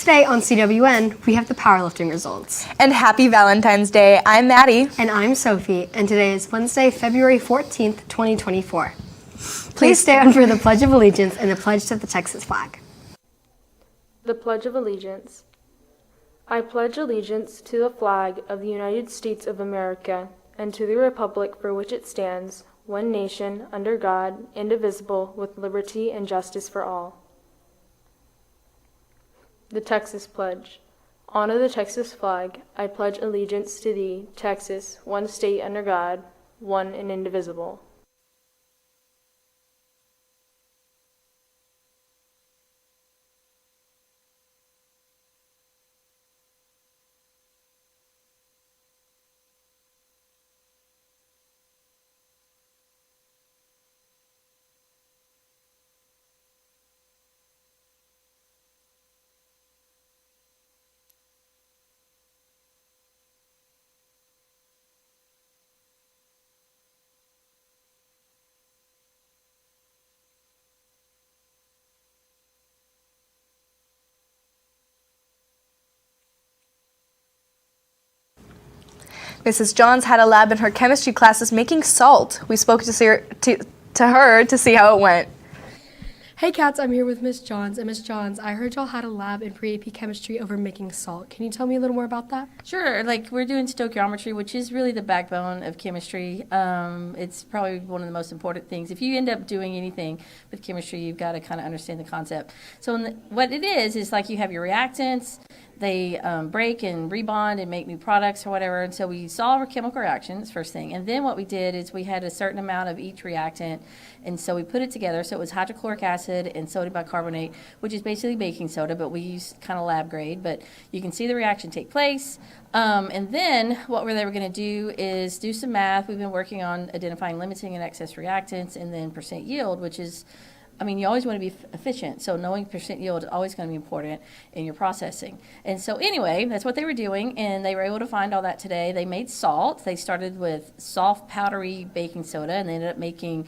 Today on CWN, we have the powerlifting results. And happy Valentine's Day. I'm Maddie. And I'm Sophie, and today is Wednesday, February 14th, 2024. Please stand for the Pledge of Allegiance and the pledge to the Texas flag. The Pledge of Allegiance. I pledge allegiance to the flag of the United States of America and to the republic for which it stands, one nation, under God, indivisible, with liberty and justice for all. The Texas Pledge. Honor the Texas flag. I pledge allegiance to thee, Texas, one state under God, one and indivisible. Mrs. Johns had a lab in her chemistry classes making salt. We spoke to her to see how it went. Hey cats, I'm here with Miss Johns. And Miss Johns, I heard y'all had a lab in pre-AP chemistry over making salt. Can you tell me a little more about that? Sure. Like, we're doing stoichiometry, which is really the backbone of chemistry. It's probably one of the most important things. If you end up doing anything with chemistry, you've got to kind of understand the concept. So what it is like you have your reactants. They break and rebond and make new products or whatever. And so we saw our chemical reactions, first thing. And then what we did is we had a certain amount of each reactant. And so we put it together. So it was hydrochloric acid and sodium bicarbonate, which is basically baking soda, but we use kind of lab grade. But you can see the reaction take place. And then what they were going to do is do some math. We've been working on identifying limiting and excess reactants, and then percent yield, which is, you always want to be efficient, so knowing percent yield is always going to be important in your processing. And so anyway, that's what they were doing, and they were able to find all that today. They made salt. They started with soft, powdery baking soda, and they ended up making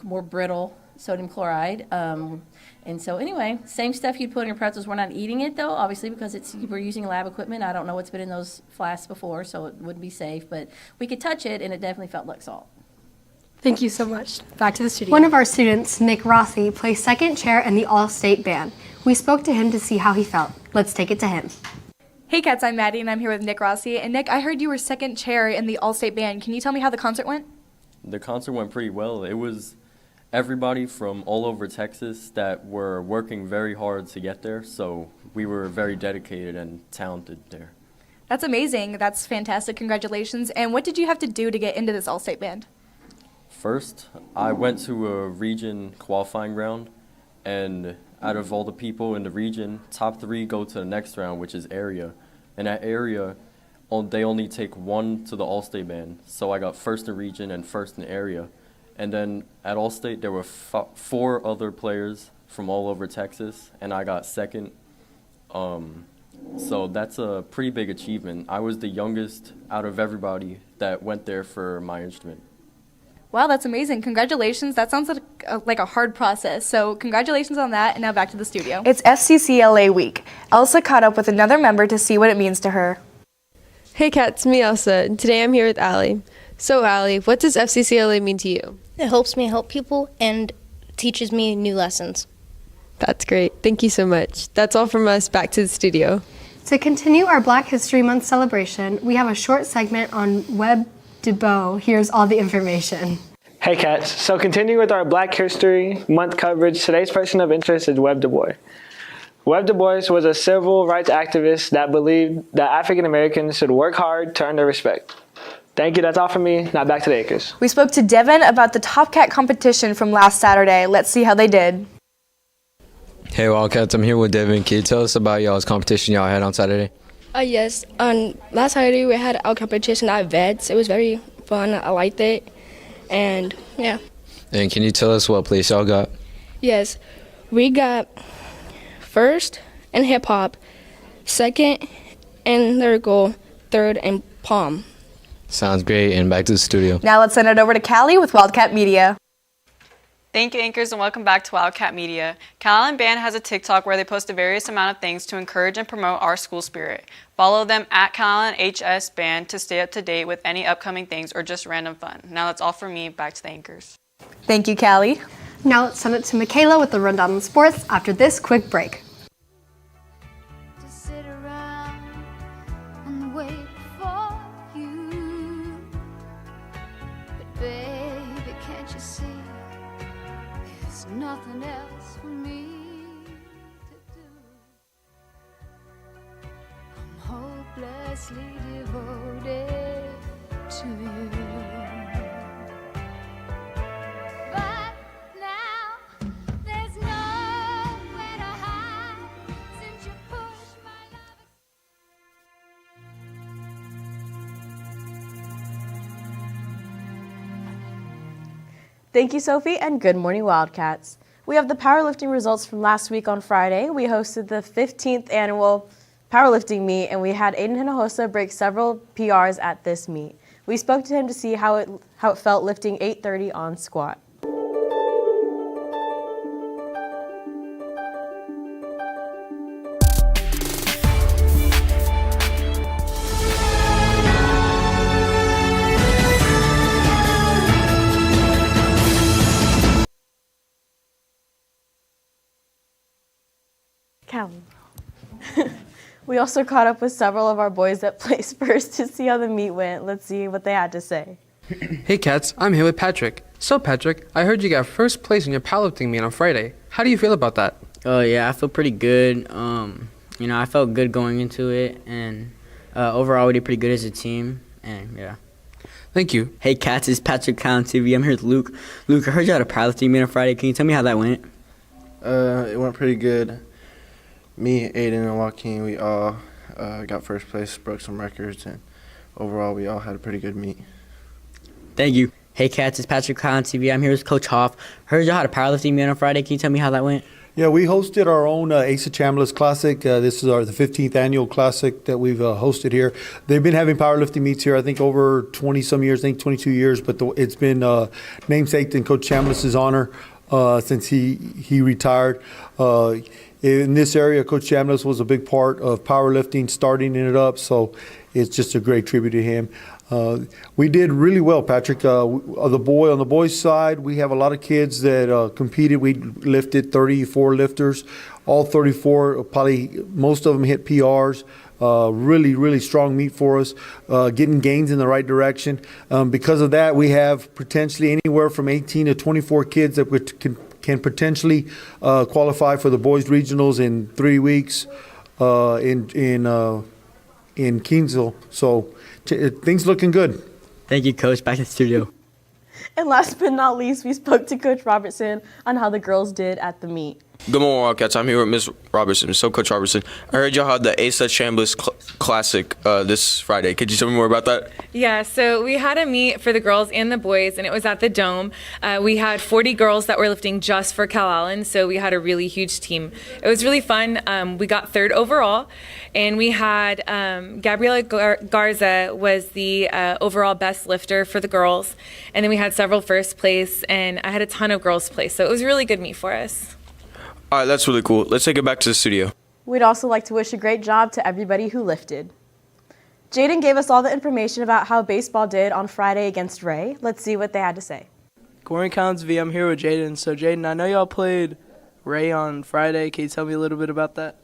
more brittle sodium chloride. And so anyway, same stuff you'd put in your pretzels. We're not eating it, though, obviously, because we're using lab equipment. I don't know what's been in those flasks before, so it wouldn't be safe. But we could touch it, and it definitely felt like salt. Thank you so much. Back to the studio. One of our students, Nick Rossi, plays second chair in the All-State Band. We spoke to him to see how he felt. Let's take it to him. Hey cats, I'm Maddie and I'm here with Nick Rossi. And Nick, I heard you were second chair in the All-State Band. Can you tell me how the concert went? The concert went pretty well. It was everybody from all over Texas that were working very hard to get there, so we were very dedicated and talented there. That's amazing. That's fantastic. Congratulations. And what did you have to do to get into this All-State Band? First, I went to a region qualifying round, and out of all the people in the region, top 3 go to the next round, which is area. And that area, they only take 1 to the All-State Band. So I got first in region and first in area. And then at All-State, there were 4 other players from all over Texas, and I got second. So that's a pretty big achievement. I was the youngest out of everybody that went there for my instrument. Wow, that's amazing. Congratulations. That sounds like a hard process. So congratulations on that. And now back to the studio. It's FCCLA week. Elsa caught up with another member to see what it means to her. Hey cats, me Elsa. Today I'm here with Allie. So Allie, what does FCCLA mean to you? It helps me help people and teaches me new lessons. That's great. Thank you so much. That's all from us. Back to the studio. To continue our Black History Month celebration, we have a short segment on Web DeBow. Here's all the information. Hey cats, so continuing with our Black History Month coverage, today's person of interest is Web Du Bois. Web Du Bois was a civil rights activist that believed that African Americans should work hard to earn their respect. Thank you, that's all from me. Now back to the Acres. We spoke to Devin about the Top Cat competition from last Saturday. Let's see how they did. Hey Wildcats, I'm here with Devin. Can you tell us about y'all's competition y'all had on Saturday? Yes, on last Saturday we had our competition at Vets. It was very fun. I liked it, and yeah. And can you tell us what place y'all got? Yes, we got first in hip hop, second in lyrical, third in palm. Sounds great, and back to the studio. Now let's send it over to Callie with Wildcat Media. Thank you, anchors, and welcome back to Wildcat Media. Calallen Band has a TikTok where they post a various amount of things to encourage and promote our school spirit. Follow them at Calallen HS Band to stay up to date with any upcoming things or just random fun. Now that's all from me. Back to the anchors. Thank you, Callie. Now let's send it to Michaela with the rundown on sports after this quick break. To sit around and wait for you. But baby, can't you see there's nothing else for me to do? I'm hopelessly devoted to you. But now there's nowhere to hide since you pushed my love. Thank you, Sophie, and good morning, Wildcats. We have the powerlifting results from last week on Friday. We hosted the 15th annual powerlifting meet, and we had Aiden Hinojosa break several PRs at this meet. We spoke to him to see how it felt lifting 830 on squat. Calvin. We also caught up with several of our boys that placed first to see how the meet went. Let's see what they had to say. Hey Cats, I'm here with Patrick. So Patrick, I heard you got first place in your powerlifting meet on Friday. How do you feel about that? Oh yeah, I feel pretty good. I felt good going into it, and overall we did pretty good as a team, and yeah. Thank you. Hey Cats, it's Patrick, Calallen TV. I'm here with Luke. Luke, I heard you had a powerlifting meet on Friday. Can you tell me how that went? It went pretty good. Me, Aiden, and Joaquin, we all got first place, broke some records, and overall we all had a pretty good meet. Thank you. Hey Cats, it's Patrick, Calallen TV. I'm here with Coach Hoff. Heard y'all had a powerlifting meet on Friday. Can you tell me how that went? Yeah, we hosted our own Asa Chambliss Classic. This is the 15th annual classic that we've hosted here. They've been having powerlifting meets here, I think, over 20-some years, I think 22 years, but it's been namesaked in Coach Chambliss's honor since he retired. In this area, Coach Chambliss was a big part of powerlifting, starting it up, so it's just a great tribute to him. We did really well, Patrick. On the boys' side, we have a lot of kids that competed. We lifted 34 lifters. All 34, probably most of them hit PRs. Really, really strong meet for us, getting gains in the right direction. Because of that, we have potentially anywhere from 18 to 24 kids that can potentially qualify for the boys regionals in 3 weeks in Kingsville. So things looking good. Thank you, Coach. Back to the studio. And last but not least, we spoke to Coach Robertson on how the girls did at the meet. Good morning, Wildcats. I'm here with Ms. Robertson. So, Coach Robertson, I heard y'all had the Asa Chambliss Classic this Friday. Could you tell me more about that? Yeah, so we had a meet for the girls and the boys, and it was at the Dome. We had 40 girls that were lifting just for Calallen, so we had a really huge team. It was really fun. We got third overall, and we had Gabriela Garza was the overall best lifter for the girls, and then we had several first place, and I had a ton of girls place, so it was a really good meet for us. All right, that's really cool. Let's take it back to the studio. We'd also like to wish a great job to everybody who lifted. Jaden gave us all the information about how baseball did on Friday against Ray. Let's see what they had to say. Good morning, CalallenTV. I'm here with Jaden. So, Jaden, I know y'all played Ray on Friday. Can you tell me a little bit about that?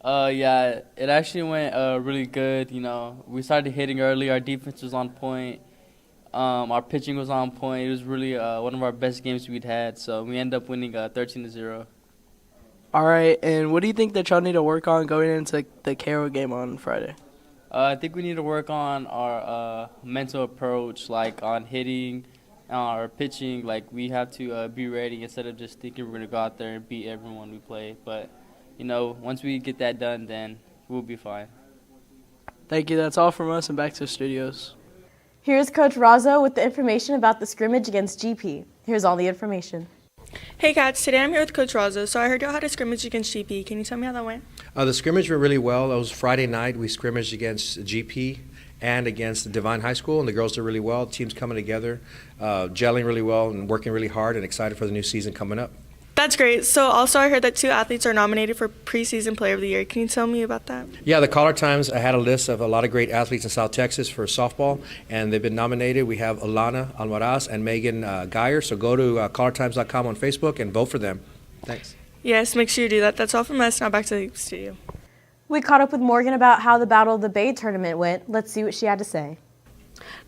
Yeah, it actually went really good. You know, we started hitting early. Our defense was on point. Our pitching was on point. It was really one of our best games we'd had. So we ended up winning 13-0. All right, and what do you think that y'all need to work on going into the Carroll game on Friday? I think we need to work on our mental approach, like on hitting, our pitching. Like we have to be ready instead of just thinking we're going to go out there and beat everyone we play. But, you know, once we get that done, then we'll be fine. Thank you. That's all from us, and back to the studios. Here's Coach Razzo with the information about the scrimmage against GP. Here's all the information. Hey Cats, today I'm here with Coach Raza. So I heard y'all had a scrimmage against GP. Can you tell me how that went? The scrimmage went really well. It was Friday night. We scrimmaged against GP, and against Divine High School, and the girls did really well. The team's coming together, gelling really well and working really hard, and excited for the new season coming up. That's great. So also I heard that 2 athletes are nominated for preseason player of the year. Can you tell me about that? Yeah, the Caller Times had a list of a lot of great athletes in South Texas for softball, and they've been nominated. We have Alana Almaraz and Megan Geyer. So go to callertimes.com on Facebook and vote for them. Thanks. Yes, make sure you do that. That's all from us. Now back to the studio. We caught up with Morgan about how the Battle of the Bay tournament went. Let's see what she had to say.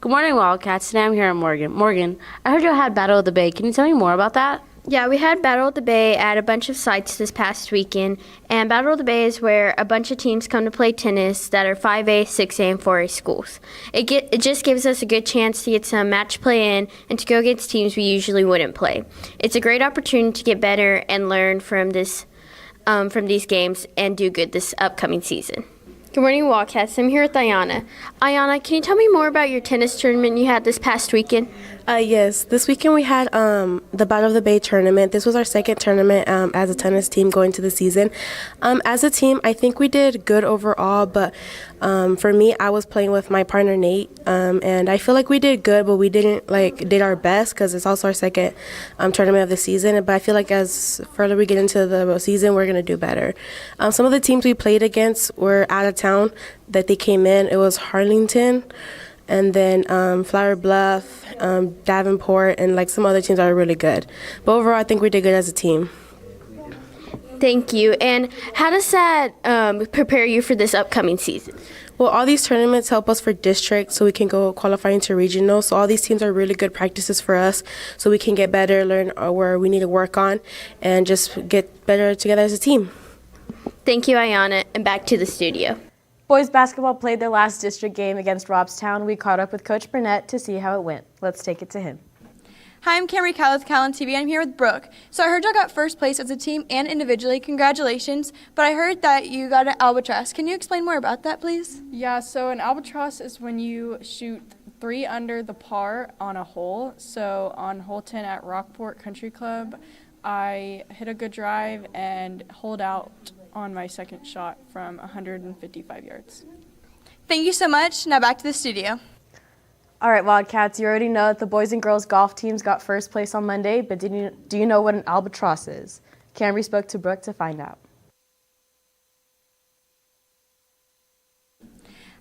Good morning, Wildcats. Today I'm here at Morgan. Morgan, I heard you had Battle of the Bay. Can you tell me more about that? Yeah, we had Battle of the Bay at a bunch of sites this past weekend, and Battle of the Bay is where a bunch of teams come to play tennis that are 5A, 6A, and 4A schools. It just gives us a good chance to get some match play in and to go against teams we usually wouldn't play. It's a great opportunity to get better and learn from these games and do good this upcoming season. Good morning, Wildcats. I'm here with Ayana. Ayana, can you tell me more about your tennis tournament you had this past weekend? Yes, this weekend we had the Battle of the Bay tournament. This was our second tournament as a tennis team going to the season. As a team, I think we did good overall, but for me, I was playing with my partner Nate, and I feel like we did good, but we didn't did our best because it's also our second tournament of the season. But I feel like as further we get into the season, we're gonna do better. Some of the teams we played against were out of town that they came in. It was Harlington, and then Flower Bluff, Davenport, and some other teams that are really good. But overall, I think we did good as a team. Thank you. And how does that prepare you for this upcoming season? Well, all these tournaments help us for district so we can go qualify into regional. So all these teams are really good practices for us so we can get better, learn where we need to work on, and just get better together as a team. Thank you, Ayana, and back to the studio. Boys basketball played their last district game against Robstown. We caught up with Coach Burnett to see how it went. Let's take it to him. Hi, I'm Camry Cal with Calallen TV. I'm here with Brooke. So I heard y'all got first place as a team and individually. Congratulations. But I heard that you got an albatross. Can you explain more about that, please? Yeah, so an albatross is when you shoot 3 under the par on a hole. So on hole 10 at Rockport Country Club, I hit a good drive and holed out on my second shot from 155 yards. Thank you so much. Now back to the studio. All right, Wildcats, you already know that the boys and girls golf teams got first place on Monday, but do you know what an albatross is? Camry spoke to Brooke to find out.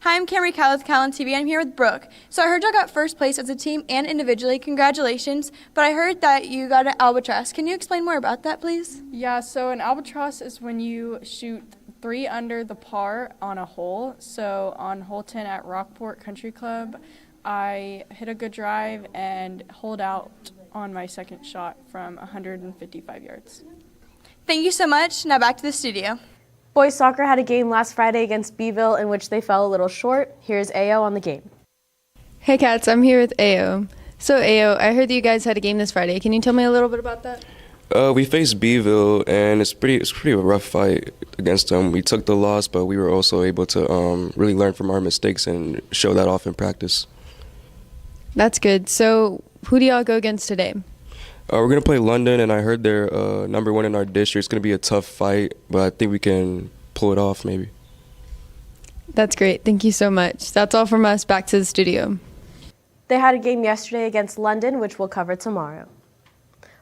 Hi, I'm Camry Cal with Calallen TV. I'm here with Brooke. So I heard y'all got first place as a team and individually. Congratulations. But I heard that you got an albatross. Can you explain more about that, please? Yeah, so an albatross is when you shoot 3 under the par on a hole. So on hole 10 at Rockport Country Club, I hit a good drive and holed out on my second shot from 155 yards. Thank you so much. Now back to the studio. Boys soccer had a game last Friday against Beeville in which they fell a little short. Here's Ao on the game. Hey Cats, I'm here with Ao. So Ao, I heard that you guys had a game this Friday. Can you tell me a little bit about that? We faced Beeville, and it's pretty a rough fight against them. We took the loss, but we were also able to really learn from our mistakes and show that off in practice. That's good. So who do y'all go against today? We're going to play London, and I heard they're number 1 in our district. It's going to be a tough fight, but I think we can pull it off maybe. That's great. Thank you so much. That's all from us. Back to the studio. They had a game yesterday against London, which we'll cover tomorrow.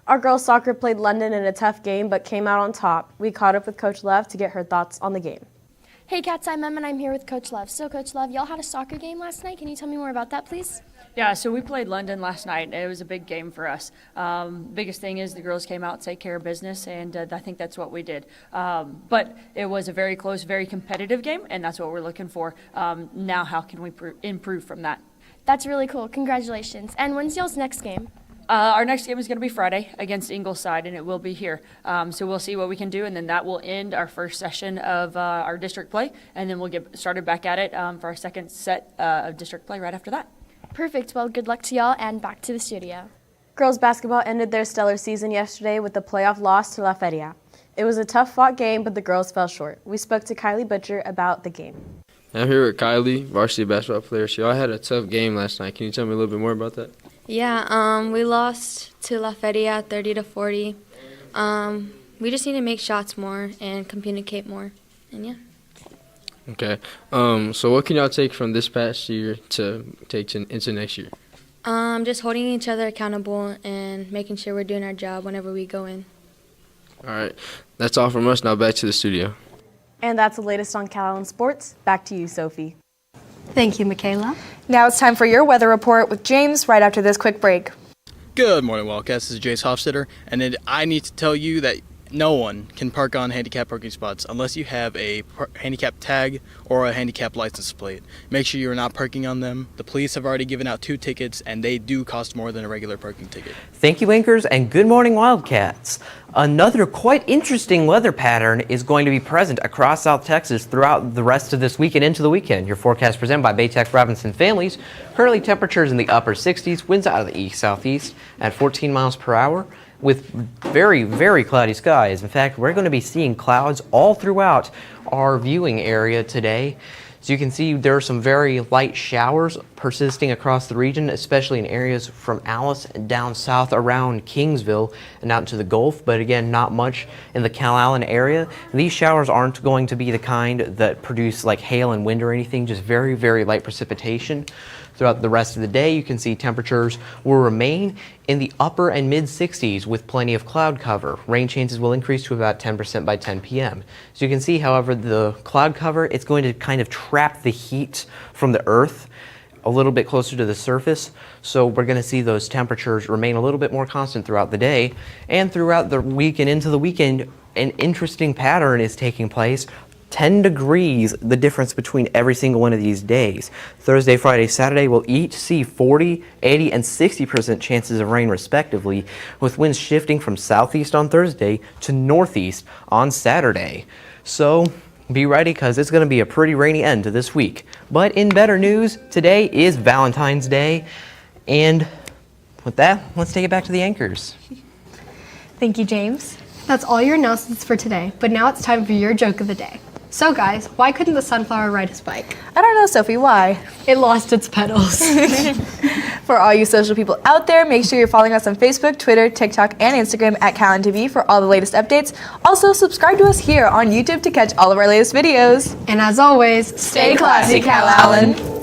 Our girls soccer played London in a tough game, but came out on top. We caught up with Coach Love to get her thoughts on the game. Hey Cats, I'm Em and I'm here with Coach Love. So Coach Love, y'all had a soccer game last night. Can you tell me more about that, please? Yeah, so we played London last night. It was a big game for us. Biggest thing is the girls came out to take care of business, and I think that's what we did. But it was a very close, very competitive game, and that's what we're looking for. Now how can we improve from that? That's really cool. Congratulations. And when's y'all's next game? Our next game is going to be Friday against Ingleside, and it will be here. So we'll see what we can do, and then that will end our first session of our district play, and then we'll get started back at it for our second set of district play right after that. Perfect. Well, good luck to y'all, and back to the studio. Girls basketball ended their stellar season yesterday with a playoff loss to La Feria. It was a tough-fought game, but the girls fell short. We spoke to Kylie Butcher about the game. I'm here with Kylie, varsity basketball player. She all had a tough game last night. Can you tell me a little bit more about that? Yeah, we lost to La Feria 30-40. We just need to make shots more and communicate more, and yeah. Okay. So what can y'all take from this past year to take into next year? Just holding each other accountable and making sure we're doing our job whenever we go in. All right. That's all from us. Now back to the studio. And that's the latest on Calallen Sports. Back to you, Sophie. Thank you, Michaela. Now it's time for your weather report with James right after this quick break. Good morning, Wildcats. This is Jace Hofstetter, and I need to tell you that no one can park on handicap parking spots unless you have a handicap tag or a handicap license plate. Make sure you're not parking on them. The police have already given out 2 tickets, and they do cost more than a regular parking ticket. Thank you, anchors, and good morning, Wildcats. Another quite interesting weather pattern is going to be present across South Texas throughout the rest of this week and into the weekend. Your forecast presented by Baytech Robinson Families. Currently temperatures in the upper 60s, winds out of the east-southeast at 14 miles per hour with very, very cloudy skies. In fact, we're going to be seeing clouds all throughout our viewing area today. So you can see there are some very light showers persisting across the region, especially in areas from Alice and down south around Kingsville and out into the Gulf, but again, not much in the Calallen area. These showers aren't going to be the kind that produce like hail and wind or anything, just very, very light precipitation. Throughout the rest of the day, you can see temperatures will remain in the upper and mid 60s with plenty of cloud cover. Rain chances will increase to about 10% by 10 p.m. So you can see, however, the cloud cover, it's going to kind of trap the heat from the earth a little bit closer to the surface. So we're going to see those temperatures remain a little bit more constant throughout the day. And throughout the week and into the weekend, an interesting pattern is taking place. 10 degrees, the difference between every single one of these days. Thursday, Friday, Saturday will each see 40, 80, and 60% chances of rain respectively, with winds shifting from southeast on Thursday to northeast on Saturday. So be ready, because it's going to be a pretty rainy end to this week. But in better news, today is Valentine's Day. And with that, let's take it back to the anchors. Thank you, James. That's all your announcements for today, but now it's time for your joke of the day. So guys, why couldn't the sunflower ride its bike? I don't know, Sophie, why? It lost its pedals. For all you social people out there, make sure you're following us on Facebook, Twitter, TikTok, and Instagram at Calallen TV for all the latest updates. Also, subscribe to us here on YouTube to catch all of our latest videos. And as always, stay classy, Calallen.